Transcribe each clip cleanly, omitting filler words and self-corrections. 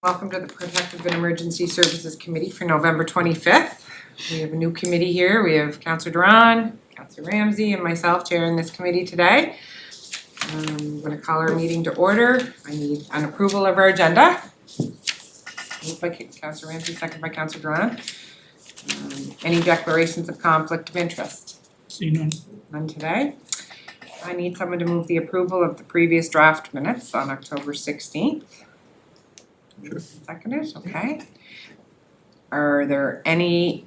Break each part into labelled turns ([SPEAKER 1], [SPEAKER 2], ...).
[SPEAKER 1] Welcome to the Protective and Emergency Services Committee for November 25th. We have a new committee here. We have Councillor Duran, Councillor Ramsey, and myself chairing this committee today. I'm going to call our meeting to order. I need an approval of our agenda. Moved by Councillor Ramsey, second by Councillor Duran. Any declarations of conflict of interest?
[SPEAKER 2] See none.
[SPEAKER 1] None today. I need someone to move the approval of the previous draft minutes on October 16th.
[SPEAKER 3] Sure.
[SPEAKER 1] Seconded, okay. Are there any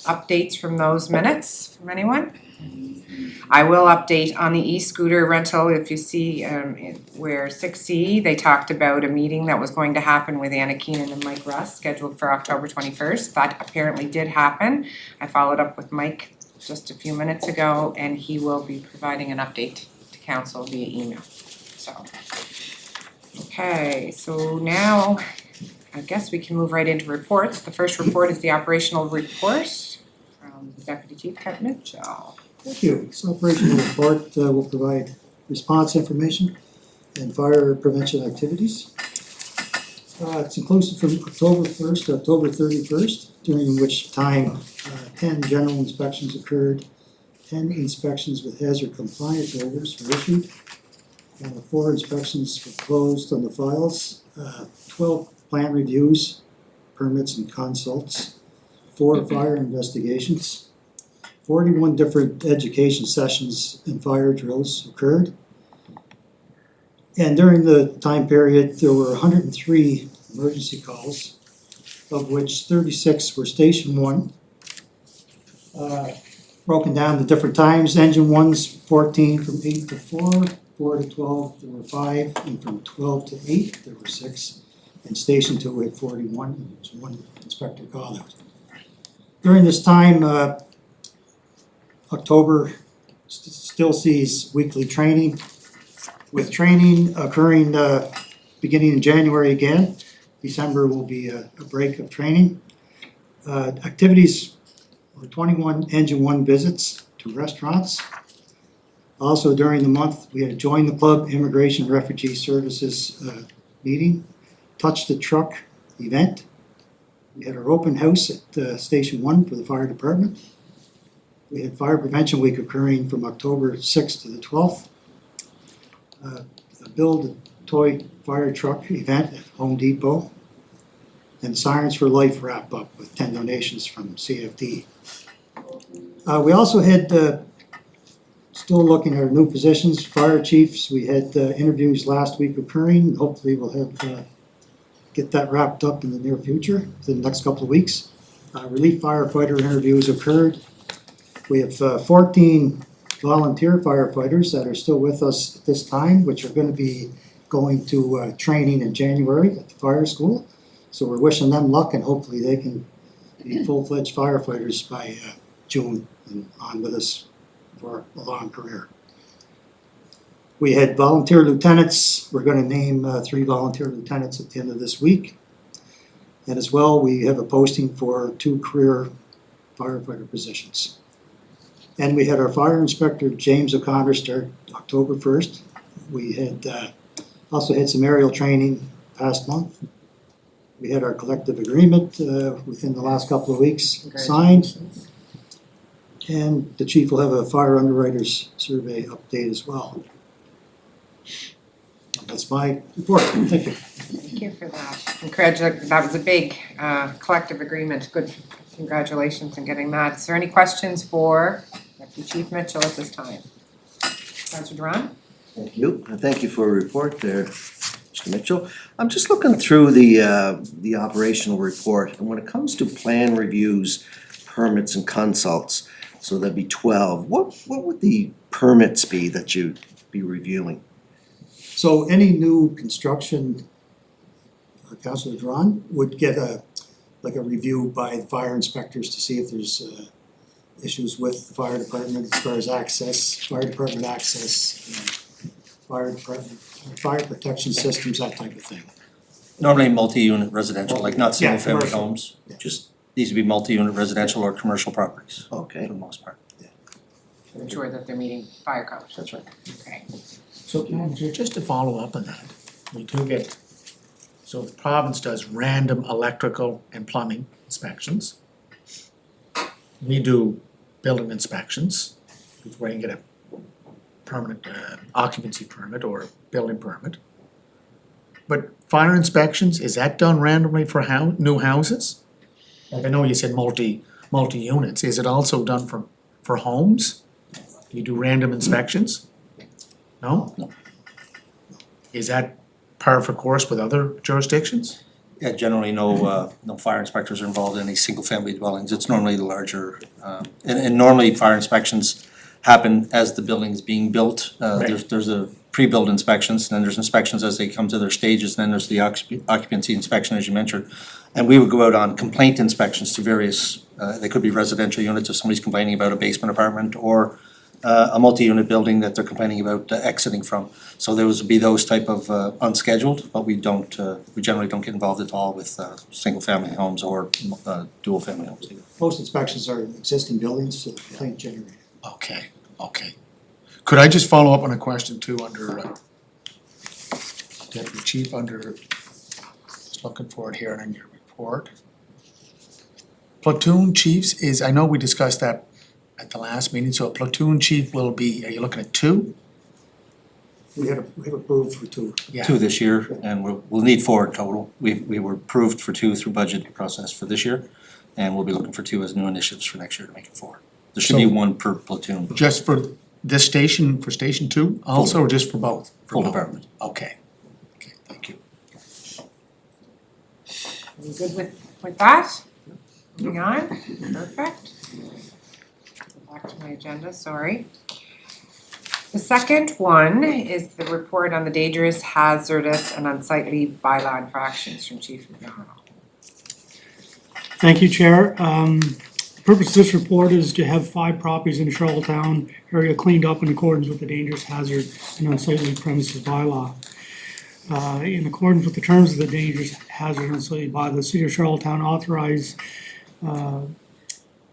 [SPEAKER 1] updates from those minutes from anyone? I will update on the e-scooter rental. If you see where 6C, they talked about a meeting that was going to happen with Anna Keenan and Mike Russ scheduled for October 21st. That apparently did happen. I followed up with Mike just a few minutes ago and he will be providing an update to council via email. So. Okay, so now I guess we can move right into reports. The first report is the operational report from Deputy Chief Kent Mitchell.
[SPEAKER 4] Thank you. This operational report will provide response information and fire prevention activities. It's inclusive from October 1st to October 31st, during which time 10 general inspections occurred, 10 inspections with hazard compliance orders were issued, 4 inspections were closed on the files, 12 plan reviews, permits and consults, 4 fire investigations, 41 different education sessions and fire drills occurred. And during the time period, there were 103 emergency calls, of which 36 were Station 1. Broken down to different times, Engine 1's 14 from 8 to 4, 4 to 12 there were 5, and from 12 to 8 there were 6. And Station 2 had 41, and there was 1 inspector call out. During this time, October still sees weekly training, with training occurring beginning in January again. December will be a break of training. Activities were 21 Engine 1 visits to restaurants. Also during the month, we had a Join the Club Immigration Refugee Services meeting, Touch the Truck event. We had our open house at Station 1 for the fire department. We had Fire Prevention Week occurring from October 6th to the 12th. A Build a Toy Fire Truck event at Home Depot. And Sirens for Life wrap up with 10 donations from CFD. We also had, still looking at our new positions, fire chiefs. We had interviews last week occurring. Hopefully we'll have get that wrapped up in the near future, the next couple of weeks. Relief firefighter interviews occurred. We have 14 volunteer firefighters that are still with us at this time, which are going to be going to training in January at the fire school. So we're wishing them luck and hopefully they can be full-fledged firefighters by June and on with us for a long career. We had volunteer lieutenants. We're going to name 3 volunteer lieutenants at the end of this week. And as well, we have a posting for 2 career firefighter positions. And we had our fire inspector, James O'Connor, start October 1st. We had also had some aerial training past month. We had our collective agreement within the last couple of weeks signed. And the chief will have a fire underwriters survey update as well. That's my report. Thank you.
[SPEAKER 1] Thank you for that. That was a big collective agreement. Good. Congratulations on getting that. Is there any questions for Deputy Chief Mitchell at this time? Councillor Duran?
[SPEAKER 3] Thank you, and thank you for a report there, Mr. Mitchell. I'm just looking through the operational report, and when it comes to plan reviews, permits and consults, so that'd be 12, what would the permits be that you'd be reviewing?
[SPEAKER 4] So any new construction, Councillor Duran, would get a review by the fire inspectors to see if there's issues with the fire department as far as access, fire department access, fire protection systems, that type of thing.
[SPEAKER 2] Normally multi-unit residential, like not
[SPEAKER 4] Yeah,
[SPEAKER 2] single-family
[SPEAKER 4] commercial.
[SPEAKER 2] homes.
[SPEAKER 4] Yeah.
[SPEAKER 2] Just these would be multi-unit residential or commercial properties
[SPEAKER 3] Okay,
[SPEAKER 2] for the most part.
[SPEAKER 1] To ensure that they're meeting fire code.
[SPEAKER 2] That's right.
[SPEAKER 1] Okay.
[SPEAKER 5] So just to follow up on that, we do get So the province does random electrical and plumbing inspections. We do building inspections before you can get a permanent occupancy permit or building permit. But fire inspections, is that done randomly for new houses? Like I know you said multi-units, is it also done for homes? Do you do random inspections? No?
[SPEAKER 2] No.
[SPEAKER 5] Is that par for course with other jurisdictions?
[SPEAKER 2] Yeah, generally no fire inspectors are involved in any single-family dwellings. It's normally the larger, and normally fire inspections happen as the building is being built. There's a pre-build inspections, and then there's inspections as they come to their stages, and then there's the occupancy inspection, as you mentioned. And we would go out on complaint inspections to various, they could be residential units if somebody's complaining about a basement apartment, or a multi-unit building that they're complaining about exiting from. So there would be those type of unscheduled, but we generally don't get involved at all with single-family homes or dual-family homes either.
[SPEAKER 4] Most inspections are existing buildings, so complaint generated.
[SPEAKER 5] Okay. Could I just follow up on a question too under Deputy Chief under, just looking for it here in your report. Platoon chiefs is, I know we discussed that at the last meeting, so a platoon chief will be, are you looking at 2?
[SPEAKER 4] We have approved for 2.
[SPEAKER 5] Yeah.
[SPEAKER 2] 2 this year, and we'll need 4 in total. We were approved for 2 through budget process for this year, and we'll be looking for 2 as new initiatives for next year to make it 4. There should be
[SPEAKER 5] So-
[SPEAKER 2] 1 per platoon,
[SPEAKER 5] Just for this station, for station 2 also, or just for both? For
[SPEAKER 2] full
[SPEAKER 5] both?
[SPEAKER 2] department.
[SPEAKER 5] Okay, thank you.
[SPEAKER 1] Are you good with that? Moving on, perfect. Go back to my agenda, sorry. The second one is the report on the dangerous, hazardous, and unsightly bylaw infractions from Chief McDonald.
[SPEAKER 6] Thank you, Chair. The purpose of this report is to have 5 properties in the Charlottetown area cleaned up in accordance with the dangerous, hazard, and unsightly premises bylaw. In accordance with the terms of the dangerous, hazard, and unsightly bylaw, the City of Charlottetown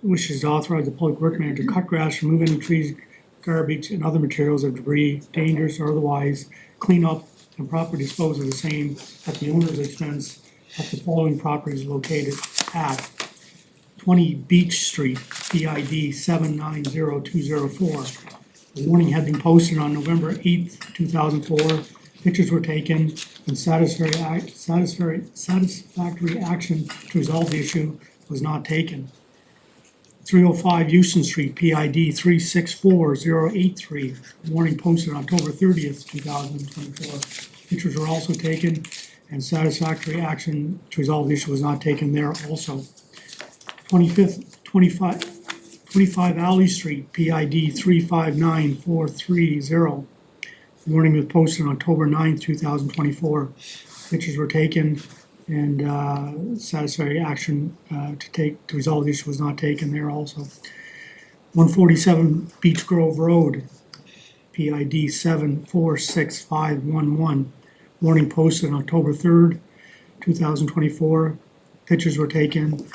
[SPEAKER 6] wishes to authorize the public works manager to cut grass, remove any trees, garbage, and other materials or debris, dangerous or otherwise, clean up and properly dispose of the same at the owner's expense at the following properties located at 20 Beach Street, PID 790204. A warning had been posted on November 8th, 2004. Pictures were taken and satisfactory action to resolve the issue was not taken. 305 Houston Street, PID 364083. Warning posted October 30th, 2024. Pictures were also taken and satisfactory action to resolve the issue was not taken there also. 25 Alley Street, PID 359430. Warning was posted on October 9th, 2024. Pictures were taken and satisfactory action to resolve the issue was not taken there also. 147 Beach Grove Road, PID 746511. Warning posted on October 3rd, 2024. Pictures were taken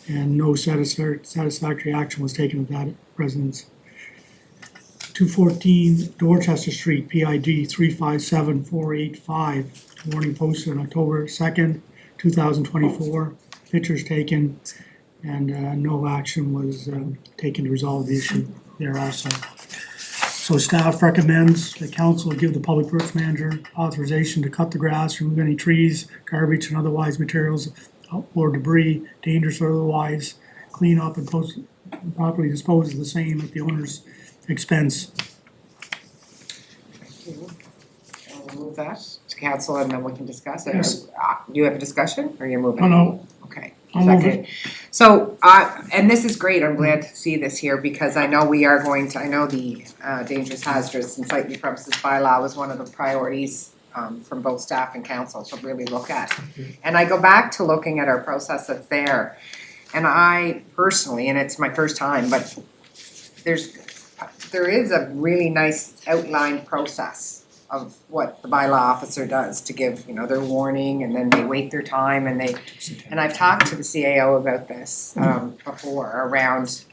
[SPEAKER 6] and no satisfactory action was taken at that residence. 214 Dorchester Street, PID 357485. Warning posted on October 2nd, 2024. Pictures taken and no action was taken to resolve the issue there also. So staff recommends the council give the public works manager authorization to cut the grass, remove any trees, garbage, and otherwise materials or debris, dangerous or otherwise, clean up and properly dispose of the same at the owner's expense.
[SPEAKER 1] Thank you. I'll move that to council and then we can discuss it.
[SPEAKER 6] Yes.
[SPEAKER 1] Do you have a discussion or you're moving?
[SPEAKER 6] Oh, no.
[SPEAKER 1] Okay.
[SPEAKER 6] I'll move
[SPEAKER 1] Second. So, and this is great, I'm glad to see this here because I know we are going to, I know the dangerous, hazardous, and sightly premises bylaw was one of the priorities from both staff and council to really look at. And I go back to looking at our process that's there. And I personally, and it's my first time, but there is a really nice outlined process of what the bylaw officer does to give, their warning and then they wait their time and I've talked to the CAO about this before around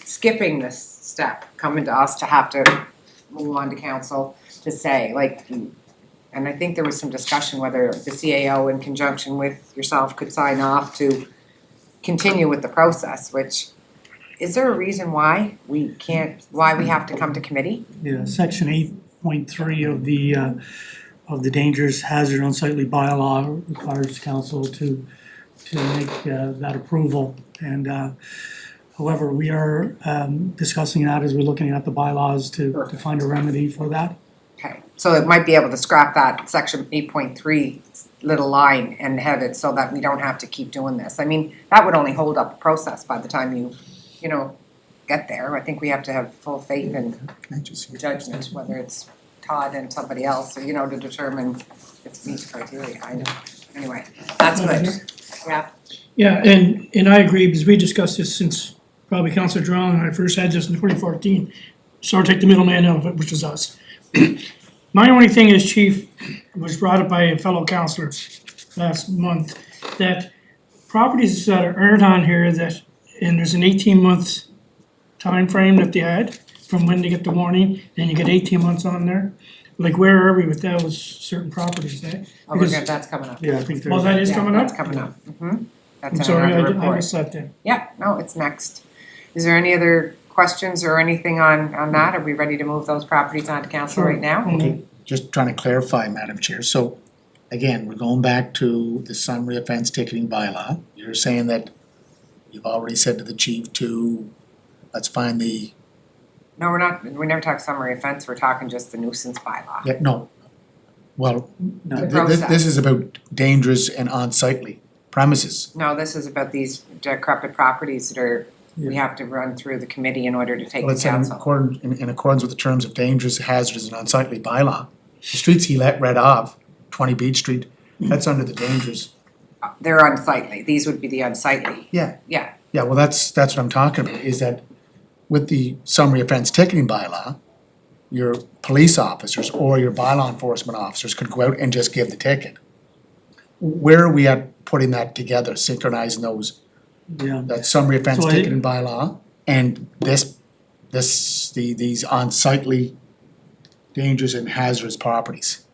[SPEAKER 1] skipping this step, coming to us to have to move on to council to say, and I think there was some discussion whether the CAO in conjunction with yourself could sign off to continue with the process, which, is there a reason why we have to come to committee?
[SPEAKER 6] Yeah, section 8.3 of the dangerous hazard unsightly bylaw requires council to make that approval. And however, we are discussing that as we're looking at the bylaws to find a remedy for that.
[SPEAKER 1] Okay, so it might be able to scrap that section 8.3 little line and have it so that we don't have to keep doing this. I mean, that would only hold up the process by the time you get there. I think we have to have full faith in judgment, whether it's Todd and somebody else, to determine if it meets criteria. I know. Anyway, that's good. Yeah.
[SPEAKER 7] Yeah, and I agree, because we discussed this since probably Councilor Drown and I first had this in 2014. So take the middleman out of it, which is us. My only thing is, Chief, was brought up by a fellow councillor last month, that properties that aren't on here and there's an 18-month time frame that they had from when they get the warning, and you get 18 months on there. Like, where are we with those certain properties, eh?
[SPEAKER 1] Oh, that's coming up.
[SPEAKER 6] Yeah, I think
[SPEAKER 7] Well,
[SPEAKER 6] there's,
[SPEAKER 7] that is coming up?
[SPEAKER 1] That's coming up. That's
[SPEAKER 7] I'm
[SPEAKER 1] in
[SPEAKER 7] sorry,
[SPEAKER 1] another
[SPEAKER 7] I
[SPEAKER 1] report.
[SPEAKER 7] missed that then.
[SPEAKER 1] Yeah, no, it's next. Is there any other questions or anything on that? Are we ready to move those properties on to council right now?
[SPEAKER 5] Okay, just trying to clarify, Madam Chair, so again, we're going back to the summary offense ticketing bylaw. You're saying that you've already said to the chief let's find the,
[SPEAKER 1] No, we're not, we never talk summary offense, we're talking just the nuisance bylaw.
[SPEAKER 5] yeah, no. Well,
[SPEAKER 1] The
[SPEAKER 5] this
[SPEAKER 1] process.
[SPEAKER 5] is about dangerous and unsightly premises.
[SPEAKER 1] No, this is about these decrepit properties that we have to run through the committee in order to take
[SPEAKER 5] Well,
[SPEAKER 1] to
[SPEAKER 5] it's in
[SPEAKER 1] council.
[SPEAKER 5] accordance with the terms of dangerous, hazardous, and unsightly bylaw. The streets he read off, 20 Beach Street, that's under the dangerous.
[SPEAKER 1] They're unsightly, these would be the unsightly.
[SPEAKER 5] Yeah.
[SPEAKER 1] Yeah.
[SPEAKER 5] Yeah, well, that's what I'm talking about, is that with the summary offense ticketing bylaw, your police officers or your bylaw enforcement officers could go out and just give the ticket. Where are we at putting that together, synchronizing those,
[SPEAKER 6] yeah.
[SPEAKER 5] that summary offense
[SPEAKER 6] So
[SPEAKER 5] ticketing bylaw and these unsightly, dangerous and hazardous properties?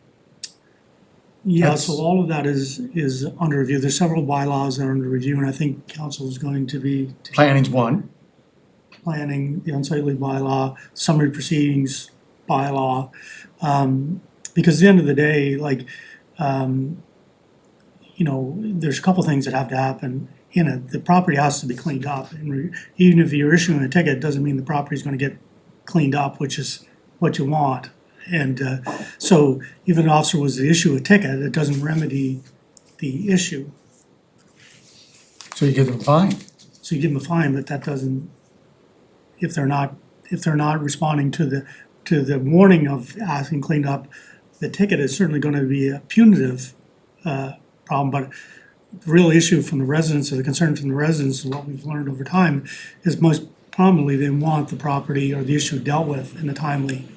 [SPEAKER 6] Yeah,
[SPEAKER 5] That's-
[SPEAKER 6] so all of that is under review. There's several bylaws that are under review, and I think council is going to be
[SPEAKER 5] Planning's one,
[SPEAKER 6] planning the unsightly bylaw, summary proceedings bylaw. Because at the end of the day, there's a couple things that have to happen in it. The property has to be cleaned up. And even if you're issuing a ticket, doesn't mean the property's gonna get cleaned up, which is what you want. And so even if an officer was to issue a ticket, it doesn't remedy the issue.
[SPEAKER 5] so you give them a fine.
[SPEAKER 6] So you give them a fine, but that doesn't, if they're not responding to the warning of asking cleaned up, the ticket is certainly gonna be a punitive problem, but the real issue from the residents, or the concern from the residents, and what we've learned over time, is most prominently they want the property or the issue dealt with in a timely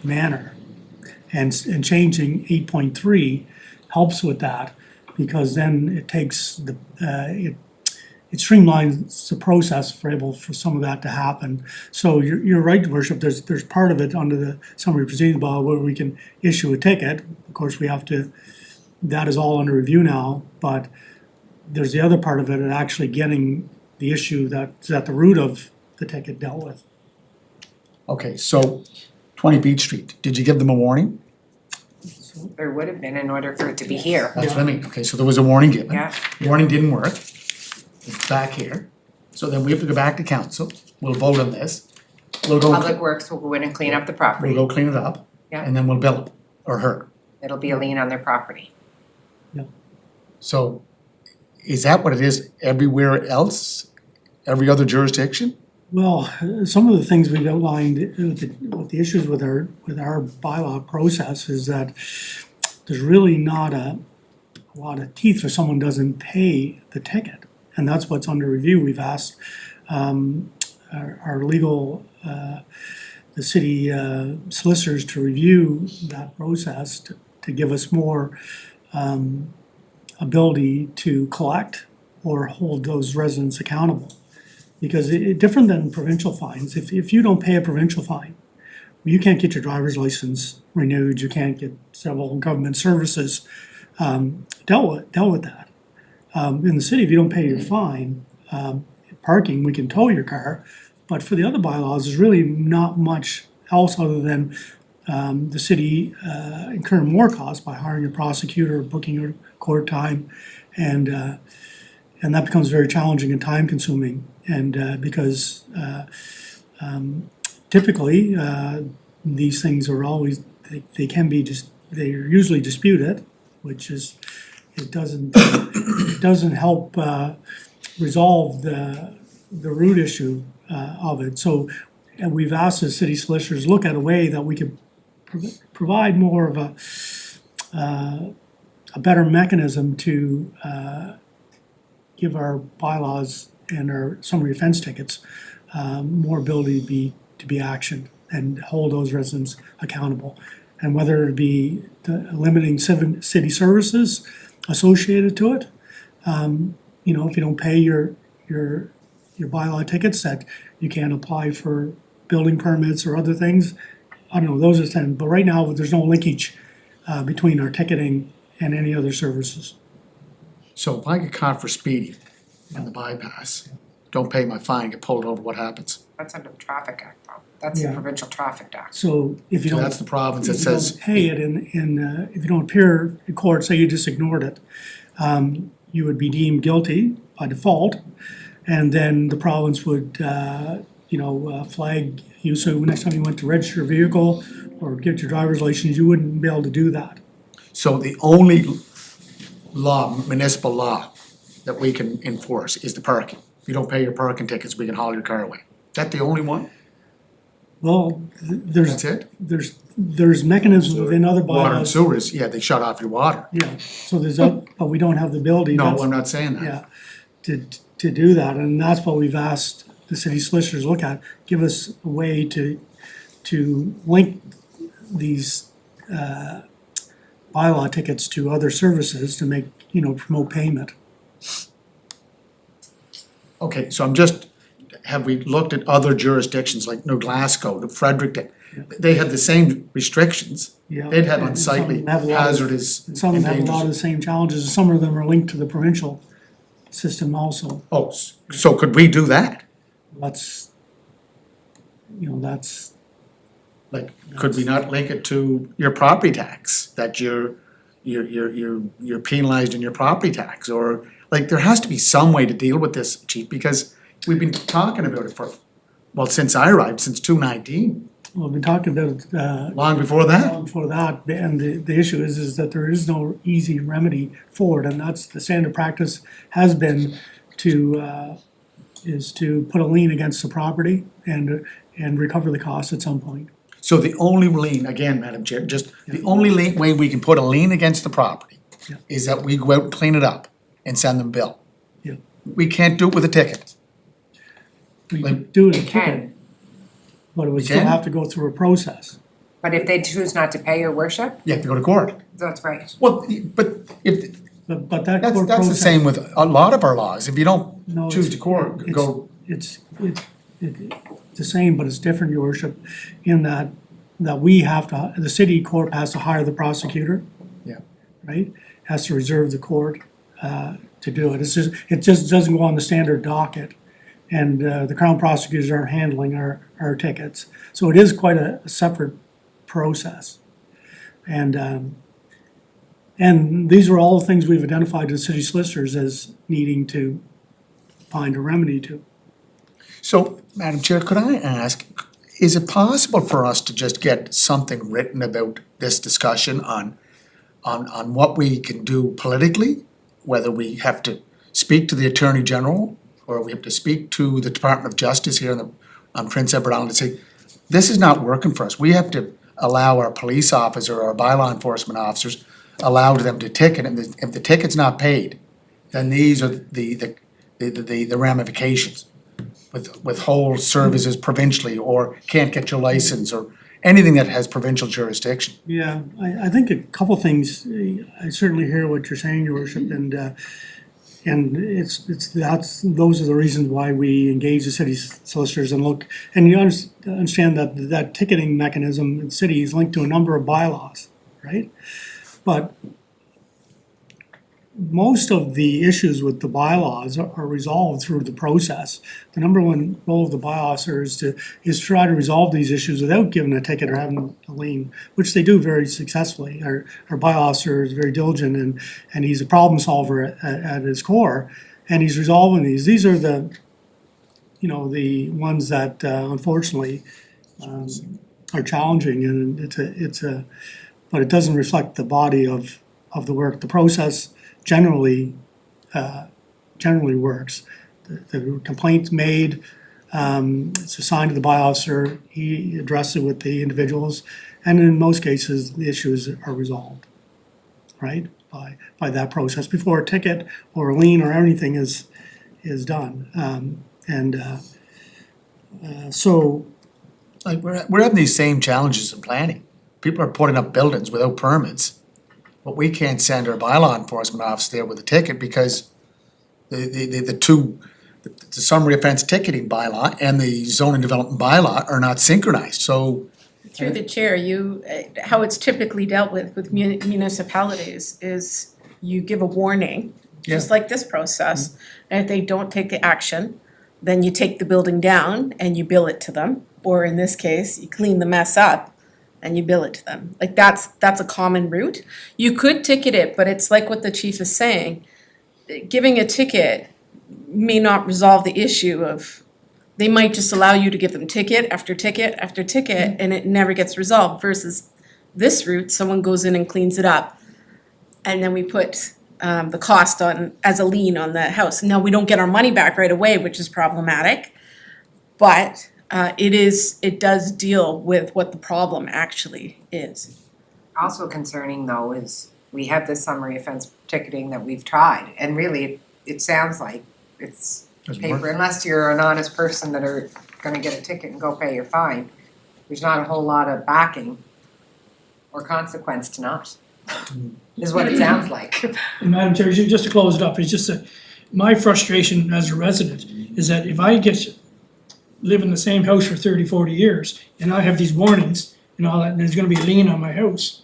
[SPEAKER 6] manner. And changing 8.3 helps with that, because then it takes it streamlines the process for some of that to happen. So you're right, Your Worship, there's part of it under the summary proceedings bylaw where we can issue a ticket. Of course, we have to, that is all under review now, but there's the other part of it, and actually getting the issue that's at the root of the ticket dealt with.
[SPEAKER 5] Okay, so 20 Beach Street, did you give them a warning?
[SPEAKER 1] There would have been in order for it to be here.
[SPEAKER 5] That's what I mean, okay, so there was a warning given.
[SPEAKER 1] Yeah.
[SPEAKER 5] Warning didn't work. It's back here. So then we have to go back to council, we'll vote on this. We'll
[SPEAKER 1] Public
[SPEAKER 5] go,
[SPEAKER 1] Works will go in and clean up the
[SPEAKER 5] we'll
[SPEAKER 1] property.
[SPEAKER 5] go clean it up.
[SPEAKER 1] Yeah.
[SPEAKER 5] And then we'll bill him, or her.
[SPEAKER 1] It'll be a lien on their property.
[SPEAKER 5] So is that what it is everywhere else? Every other jurisdiction?
[SPEAKER 6] Well, some of the things we've outlined with the issues with our bylaw process is that there's really not a lot of teeth if someone doesn't pay the ticket. And that's what's under review. We've asked our legal, the city solicitors to review that process to give us more ability to collect or hold those residents accountable. Because different than provincial fines, if you don't pay a provincial fine, you can't get your driver's license renewed, you can't get several government services dealt with that. In the city, if you don't pay your fine, parking, we can tow your car, but for the other bylaws, there's really not much else other than the city incurring more costs by hiring a prosecutor, booking your court time, and that becomes very challenging and time consuming. And because typically these things are always they can be just they're usually disputed, which is it doesn't help resolve the root issue of it. So, and we've asked the city solicitors look at a way that we could provide more of a better mechanism to give our bylaws and our summary offense tickets more ability to be actioned and hold those residents accountable. And whether it be limiting city services associated to it, you know, if you don't pay your bylaw tickets, that you can't apply for building permits or other things. I don't know, those are 10, but right now, there's no linkage between our ticketing and any other services.
[SPEAKER 5] So if I get caught for speeding on the bypass, don't pay my fine, get pulled over, what happens?
[SPEAKER 1] That's under the Traffic Act though. That's the
[SPEAKER 6] Yeah.
[SPEAKER 1] Provincial Traffic Act.
[SPEAKER 6] So if you
[SPEAKER 5] So
[SPEAKER 6] don't.
[SPEAKER 5] that's the province that
[SPEAKER 6] if you don't
[SPEAKER 5] says,
[SPEAKER 6] pay it if you don't appear in court, say you just ignored it, you would be deemed guilty by default. And then the province would, flag you, so next time you went to register your vehicle or get your driver's license, you wouldn't be able to do that.
[SPEAKER 5] so the only law, municipal law, that we can enforce is the parking. If you don't pay your parking tickets, we can haul your car away. That the only one?
[SPEAKER 6] Well,
[SPEAKER 5] That's it?
[SPEAKER 6] there's mechanisms within other
[SPEAKER 5] Water and
[SPEAKER 6] bylaws.
[SPEAKER 5] sewers, yeah, they shut off your water.
[SPEAKER 6] Yeah, so but we don't have the ability.
[SPEAKER 5] No,
[SPEAKER 6] that's-
[SPEAKER 5] I'm not saying that.
[SPEAKER 6] Yeah, to do that, and that's what we've asked the city solicitors to look at, give us a way to link these bylaw tickets to other services to make, promote payment.
[SPEAKER 5] Okay, so have we looked at other jurisdictions like New Glasgow, New Fredericton? They have the same restrictions.
[SPEAKER 6] Yeah.
[SPEAKER 5] They'd have
[SPEAKER 6] And some of
[SPEAKER 5] unsightly,
[SPEAKER 6] them have a lot of-
[SPEAKER 5] hazardous,
[SPEAKER 6] And some of them have a lot of
[SPEAKER 5] endangered.
[SPEAKER 6] the same challenges, and some of them are linked to the provincial system also.
[SPEAKER 5] Oh, so could we do that?
[SPEAKER 6] That's, that's,
[SPEAKER 5] Like, could we not link it to your property tax, that you're penalized in your property tax? Or, like, there has to be some way to deal with this, chief, because we've been talking about it since I arrived, since 2019,
[SPEAKER 6] well, we've been talking about it,
[SPEAKER 5] long before that.
[SPEAKER 6] for that, and the issue is that there is no easy remedy for it, and that's the standard practice has been to put a lien against the property and recover the costs at some point.
[SPEAKER 5] So the only lien, again, Madam Chair, just the only way we can put a lien against the property
[SPEAKER 6] Yeah.
[SPEAKER 5] is that we go out and clean it up and send them a bill.
[SPEAKER 6] Yeah.
[SPEAKER 5] We can't do it with a ticket.
[SPEAKER 6] We
[SPEAKER 5] Like-
[SPEAKER 6] could do it in
[SPEAKER 1] Can.
[SPEAKER 6] ticket, but it would
[SPEAKER 5] We
[SPEAKER 6] still
[SPEAKER 5] can?
[SPEAKER 6] have to go through a process.
[SPEAKER 1] But if they choose not to pay, your worship,
[SPEAKER 5] You have to go to court.
[SPEAKER 1] that's right.
[SPEAKER 5] Well, but if,
[SPEAKER 6] But that
[SPEAKER 5] that's
[SPEAKER 6] court
[SPEAKER 5] the
[SPEAKER 6] process.
[SPEAKER 5] same with a lot of our laws. If you don't
[SPEAKER 6] No,
[SPEAKER 5] choose
[SPEAKER 6] it's-
[SPEAKER 5] to court,
[SPEAKER 6] it's-
[SPEAKER 5] go,
[SPEAKER 6] It's the same, but it's different, your worship, in that we have to, the city court has to hire the prosecutor.
[SPEAKER 5] Yeah.
[SPEAKER 6] Right, has to reserve the court, to do it, it just doesn't go on the standard docket. And, the Crown prosecutors aren't handling our tickets, so it is quite a separate process. And these are all things we've identified to the city solicitors as needing to find a remedy to.
[SPEAKER 5] So, Madam Chair, could I ask, is it possible for us to just get something written about this discussion on what we can do politically? Whether we have to speak to the Attorney General, or we have to speak to the Department of Justice here on Prince Edward Island and say, this is not working for us. We have to allow our police officer, our bylaw enforcement officers, allow them to ticket, and if the ticket's not paid, then these are the ramifications. Withhold services provincially, or can't get your license, or anything that has provincial jurisdiction.
[SPEAKER 6] Yeah, I think a couple things, I certainly hear what you're saying, your worship, and And those are the reasons why we engage the city solicitors and look, and you understand that that ticketing mechanism in the city is linked to a number of bylaws, right? But most of the issues with the bylaws are resolved through the process. The number one role of the bylaw officer is to try to resolve these issues without giving a ticket or having a lien, which they do very successfully. Our bylaw officer is very diligent and he's a problem solver at his core, and he's resolving these. These are the ones that unfortunately are challenging, and but it doesn't reflect the body of the work. The process generally works. The complaint's made, it's assigned to the bylaw officer, he addresses it with the individuals, and in most cases, the issues are resolved, right? By that process, before a ticket or a lien or anything is done. So,
[SPEAKER 5] Like, we're having these same challenges in planning. People are putting up buildings without permits. But we can't send our bylaw enforcement officer there with a ticket because the summary offense ticketing bylaw and the zoning development bylaw are not synchronized, so.
[SPEAKER 8] Through the chair, how it's typically dealt with municipalities is you give a warning, just like this process. And if they don't take the action, then you take the building down and you bill it to them. Or in this case, you clean the mess up and you bill it to them. Like that's a common route. You could ticket it, but it's like what the chief is saying. Giving a ticket may not resolve the issue of, they might just allow you to give them ticket after ticket after ticket and it never gets resolved, versus this route, someone goes in and cleans it up. And then we put the cost on as a lien on the house. Now, we don't get our money back right away, which is problematic. But it does deal with what the problem actually is.
[SPEAKER 1] Also concerning though is we have this summary offense ticketing that we've tried, and really it sounds like it's paper, unless you're an honest person that are gonna get a ticket and go pay your fine. There's not a whole lot of backing or consequence to not, is what it sounds like.
[SPEAKER 7] And Madam Chair, just to close it up, it's just that my frustration as a resident is that if I live in the same house for 30, 40 years, and I have these warnings and all that, and there's gonna be a lien on my house.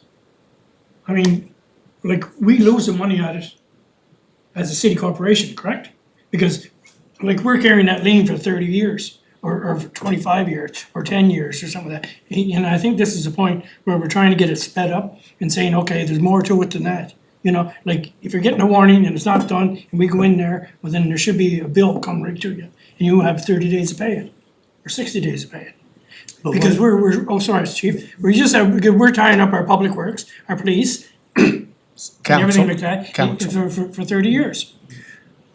[SPEAKER 7] I mean, like, we lose the money at it as a city corporation, correct? Because, like, we're carrying that lien for 30 years, or for 25 years, or 10 years, or something like that. And I think this is a point where we're trying to get it sped up and saying, okay, there's more to it than that. You know, like, if you're getting a warning and it's not done, and we go in there, well, then there should be a bill come right to you, and you have 30 days to pay it. Or 60 days to pay it. Because sorry, Chief, we're tying up our public works, our police, and everything like that for 30 years.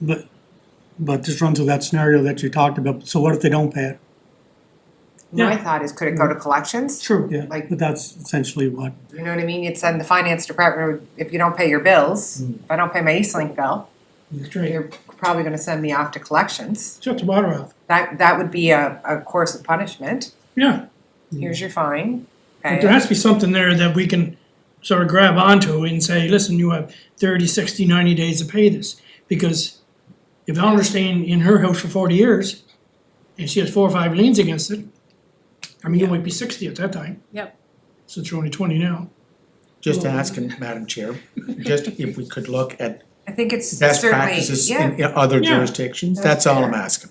[SPEAKER 6] But just run through that scenario that you talked about, so what if they don't pay it?
[SPEAKER 1] My thought is, could it go to collections?
[SPEAKER 6] True, yeah,
[SPEAKER 1] Like-
[SPEAKER 6] but that's essentially what,
[SPEAKER 1] You know what I mean? You'd send the finance department, if you don't pay your bills, if I don't pay my Eastlink bill,
[SPEAKER 7] That's right.
[SPEAKER 1] you're probably gonna send me off to collections.
[SPEAKER 7] Shut the water off.
[SPEAKER 1] That would be a course of punishment.
[SPEAKER 7] Yeah,
[SPEAKER 1] Here's your fine.
[SPEAKER 7] but there has to be something there that we can sort of grab onto and say, listen, you have 30, 60, 90 days to pay this. Because if Eleanor's staying in her house for 40 years, and she has 4 or 5 liens against it, I mean, you might be 60 at that time.
[SPEAKER 8] Yep.
[SPEAKER 7] Since you're only 20 now.
[SPEAKER 5] Just asking, Madam Chair, just if we could look at
[SPEAKER 1] I think it's
[SPEAKER 5] best
[SPEAKER 1] certainly,
[SPEAKER 5] practices
[SPEAKER 1] yeah,
[SPEAKER 5] in other
[SPEAKER 7] Yeah.
[SPEAKER 5] jurisdictions, that's all I'm
[SPEAKER 1] fair.
[SPEAKER 5] asking.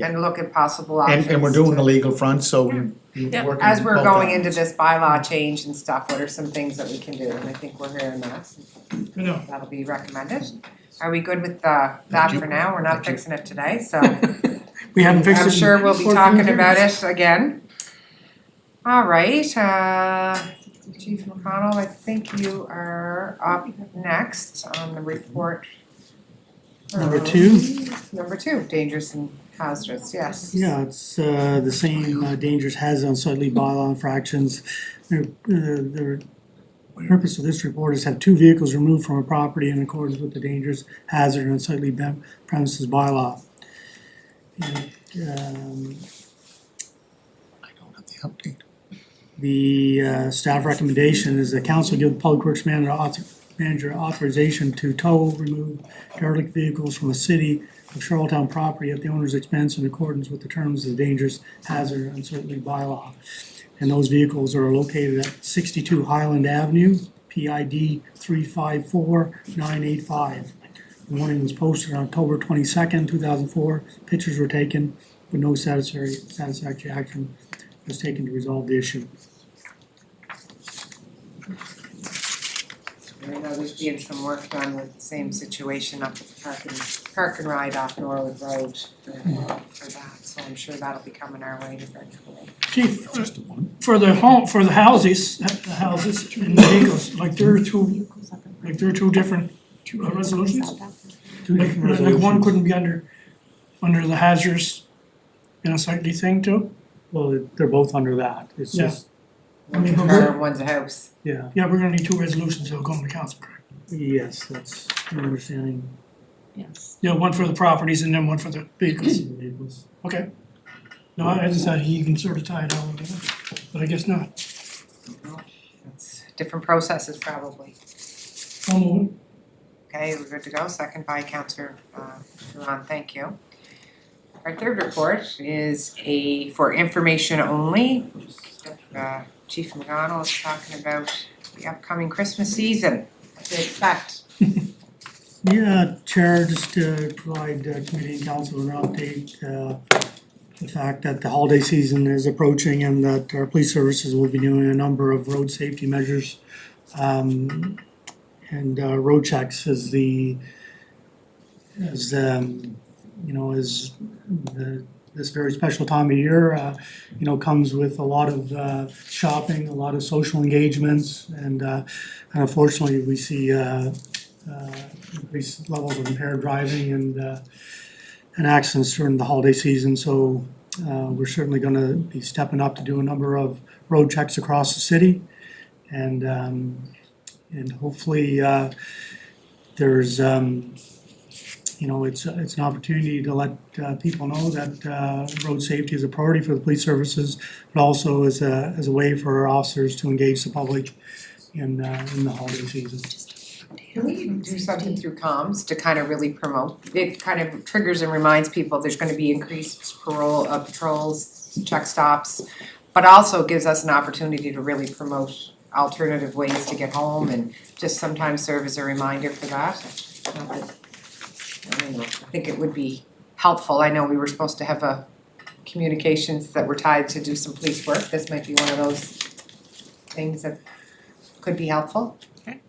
[SPEAKER 1] and look at possible options.
[SPEAKER 5] And we're doing the
[SPEAKER 1] to-
[SPEAKER 5] legal front, so we
[SPEAKER 8] Yeah.
[SPEAKER 5] working
[SPEAKER 1] As we're
[SPEAKER 5] both
[SPEAKER 1] going
[SPEAKER 5] ends.
[SPEAKER 1] into this bylaw change and stuff, what are some things that we can do? And I think we're hearing that.
[SPEAKER 7] I know.
[SPEAKER 1] That'll be recommended. Are we good with that
[SPEAKER 5] you.
[SPEAKER 1] for now? We're not
[SPEAKER 5] Thank you.
[SPEAKER 1] fixing it today, so
[SPEAKER 6] we haven't fixed it.
[SPEAKER 1] I'm
[SPEAKER 6] in
[SPEAKER 1] sure we'll be
[SPEAKER 6] 14
[SPEAKER 1] talking
[SPEAKER 6] years.
[SPEAKER 1] about it again. All right, Chief McConnell, I think you are up next on the report.
[SPEAKER 6] Number 2?
[SPEAKER 1] Number 2, dangerous and hazardous, yes.
[SPEAKER 6] Yeah, it's the same dangerous hazard unsightly bylaw infractions. The purpose of this report is to have 2 vehicles removed from a property in accordance with the dangerous hazard and unsightly premises bylaw. And,
[SPEAKER 5] I don't have the update.
[SPEAKER 6] the staff recommendation is the council give the public works manager manager authorization to tow, remove derelict vehicles from a city of Charlottetown property at the owner's expense in accordance with the terms of the dangerous hazard and uncertainty bylaw. And those vehicles are located at 62 Highland Avenue, PID 354985. The warning was posted on October 22nd, 2004. Pictures were taken, but no satisfactory action was taken to resolve the issue.
[SPEAKER 1] I know there's being some work done with the same situation up at the park and ride off Norwood Road for that, so I'm sure that'll be coming our way eventually.
[SPEAKER 7] Chief, for the houses and the vehicles, like there are two different resolutions?
[SPEAKER 4] Two different
[SPEAKER 7] Like one
[SPEAKER 4] resolutions.
[SPEAKER 7] couldn't be under the hazardous and unsightly thing too?
[SPEAKER 6] Well, they're both under that. It's
[SPEAKER 7] Yeah.
[SPEAKER 6] just,
[SPEAKER 1] One's a
[SPEAKER 7] but
[SPEAKER 1] car and one's a house.
[SPEAKER 6] yeah,
[SPEAKER 7] Yeah, we're gonna need two resolutions that'll go on the council, correct?
[SPEAKER 6] yes, that's my understanding.
[SPEAKER 8] Yes.
[SPEAKER 7] Yeah, one for the properties and then one for the vehicles. Okay. No, I just thought you can sort of tie it all together, but I guess not.
[SPEAKER 1] It's different processes probably. Okay, we're good to go. Second by Councillor Duran, thank you. Our third report is for information only. Chief McDonald is talking about the upcoming Christmas season, what to expect.
[SPEAKER 6] Yeah, Chair, just to provide committee and council an update, the fact that the holiday season is approaching and that our police services will be doing a number of road safety measures. And road checks as this very special time of year, comes with a lot of shopping, a lot of social engagements, and unfortunately, we see increased levels of impaired driving and accidents during the holiday season. So we're certainly going to be stepping up to do a number of road checks across the city, and hopefully there's it's an opportunity to let people know that road safety is a priority for the police services, but also as a way for our officers to engage the public in the holiday season.
[SPEAKER 1] Can we do something through comms to kind of really promote? It kind of triggers and reminds people there's gonna be increased patrols, check stops, but also gives us an opportunity to really promote alternative ways to get home and just sometimes serve as a reminder for that. I think it would be helpful. I know we were supposed to have communications that were tied to do some police work. This might be one of those things that could be helpful.
[SPEAKER 8] Okay.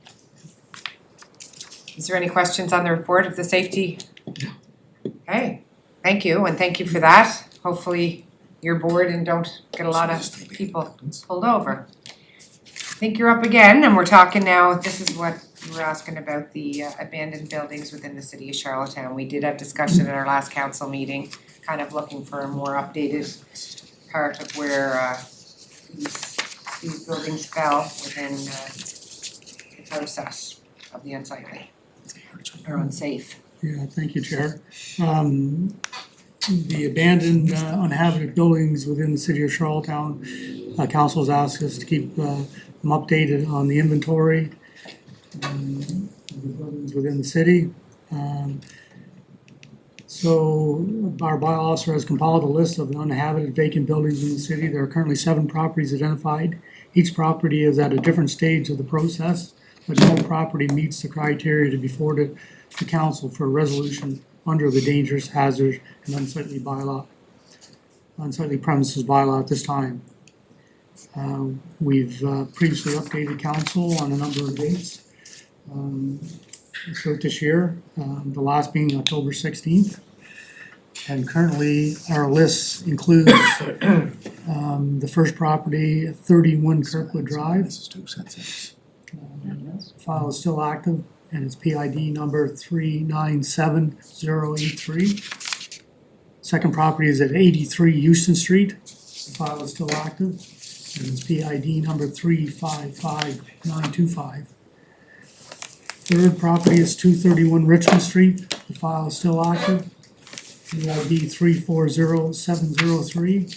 [SPEAKER 1] Is there any questions on the report of the safety? Okay, thank you, and thank you for that. Hopefully you're bored and don't get a lot of people pulled over. I think you're up again, and we're talking now, this is what you were asking about, the abandoned buildings within the city of Charlottetown. We did have discussion at our last council meeting, kind of looking for a more updated part of where these buildings fell within the process of the unsightly or unsafe.
[SPEAKER 6] Yeah, thank you, Chair. The abandoned uninhabited buildings within the city of Charlottetown, council has asked us to keep them updated on the inventory of the buildings within the city. So our bylaw officer has compiled a list of uninhabited vacant buildings in the city. There are currently 7 properties identified. Each property is at a different stage of the process, but no property meets the criteria to be forwarded to council for resolution under the dangerous hazard and unsightly premises bylaw at this time. We've previously updated council on a number of dates throughout this year, the last being October 16th. And currently, our list includes the first property, 31 Kirkwood Drive. File is still active, and it's PID number 397083. Second property is at 83 Houston Street. The file is still active, and it's PID number 355925. Third property is 231 Richmond Street. The file is still active, PID 340703.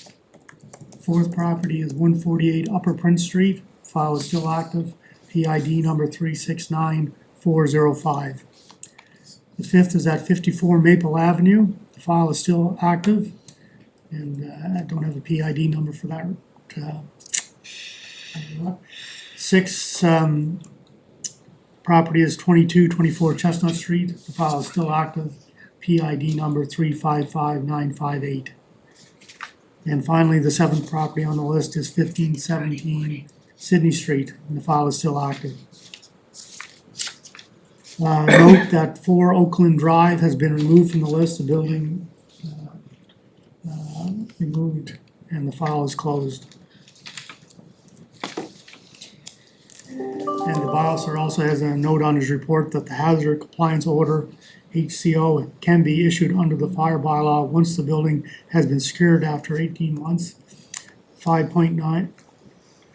[SPEAKER 6] Fourth property is 148 Upper Prince Street. File is still active, PID number 369003. 405. The fifth is at 54 Maple Avenue. The file is still active, and I don't have a PID number for that. Six, property is 2224 Chestnut Street. The file is still active. PID number 355958. And finally, the seventh property on the list is 1517 Sydney Street, and the file is still active. Note that 4 Oakland Drive has been removed from the list, the building removed, and the file is closed. And the Biosser also has a note on his report that the hazard compliance order, HCO, can be issued under the fire bylaw once the building has been secured after 18 months. 5.9,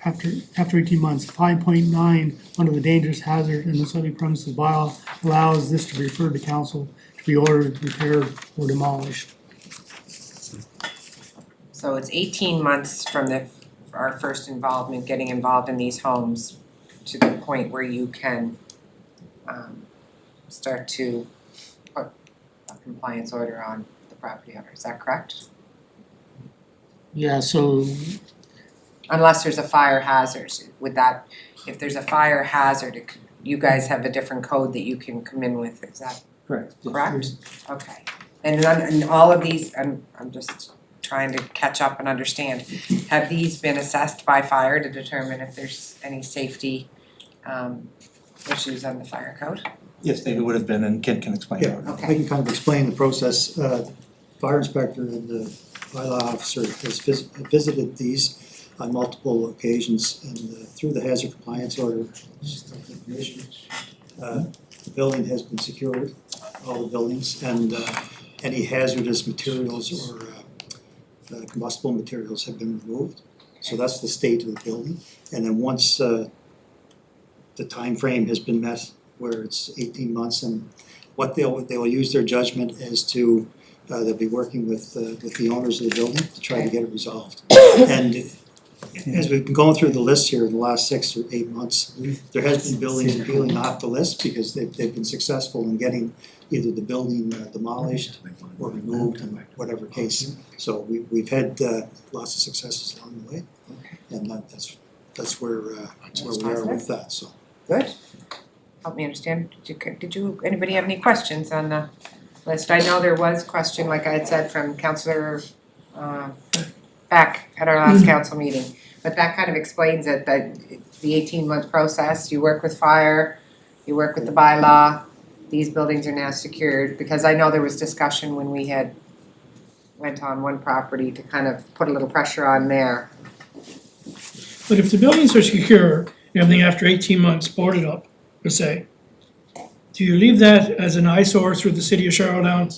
[SPEAKER 6] after 18 months, 5.9 under the dangerous hazard and necessary premises bylaw allows this to be referred to council to be ordered, repaired, or demolished.
[SPEAKER 1] So it's 18 months from our first involvement, getting involved in these homes to the point where you can start to put a compliance order on the property owner, is that correct?
[SPEAKER 6] Yeah, so
[SPEAKER 1] Unless there's a fire hazard, would that, if there's a fire hazard, you guys have a different code that you can come in with, is that
[SPEAKER 2] Correct.
[SPEAKER 1] correct? Okay, and all of these, I'm just trying to catch up and understand, have these been assessed by fire to determine if there's any safety issues on the fire code?
[SPEAKER 2] Yes, they would have been, and Ken can explain
[SPEAKER 4] Yeah,
[SPEAKER 2] that.
[SPEAKER 4] I can kind of explain the process. Fire inspector and the bylaw officer has visited these on multiple occasions, and through the hazard compliance order, the building has been secured, all the buildings, and any hazardous materials or combustible materials have been removed. So that's the state of the building. And then once the time frame has been met, where it's 18 months, and what they'll use their judgment as to, they'll be working with the owners of the building to try to get it resolved. And as we've been going through the list here in the last 6 or 8 months, there has been buildings peeling off the list because they've been successful in getting either the building demolished or removed in whatever case. So we've had lots of successes along the way, and that's where we are with that, so.
[SPEAKER 1] Good. Help me understand, did you, anybody have any questions on the list? I know there was question, like I had said, from Councillor back at our last council meeting. But that kind of explains it, that the 18-month process, you work with fire, you work with the bylaw, these buildings are now secured, because I know there was discussion when we had went on one property to kind of put a little pressure on there.
[SPEAKER 7] But if the buildings are secure, and everything after 18 months boarded up, per se, do you leave that as an eyesore through the city of Charlottetown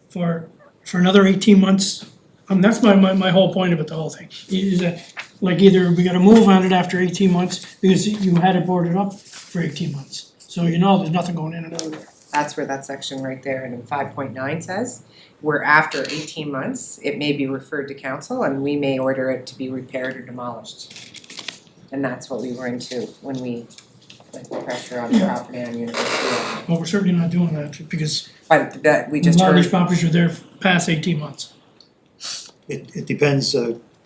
[SPEAKER 7] for another 18 months? That's my whole point of it, the whole thing, is that, like, either we gotta move on it after 18 months, because you had it boarded up for 18 months. So you know there's nothing going in and out of there.
[SPEAKER 1] That's where that section right there in 5.9 says, where after 18 months, it may be referred to council and we may order it to be repaired or demolished. And that's what we were into when we put the pressure on the property on University Road.
[SPEAKER 7] Well, we're certainly not doing that, because
[SPEAKER 1] But that, we
[SPEAKER 7] a
[SPEAKER 1] just
[SPEAKER 7] lot of these
[SPEAKER 1] heard,
[SPEAKER 7] properties are there past 18 months.
[SPEAKER 4] It depends,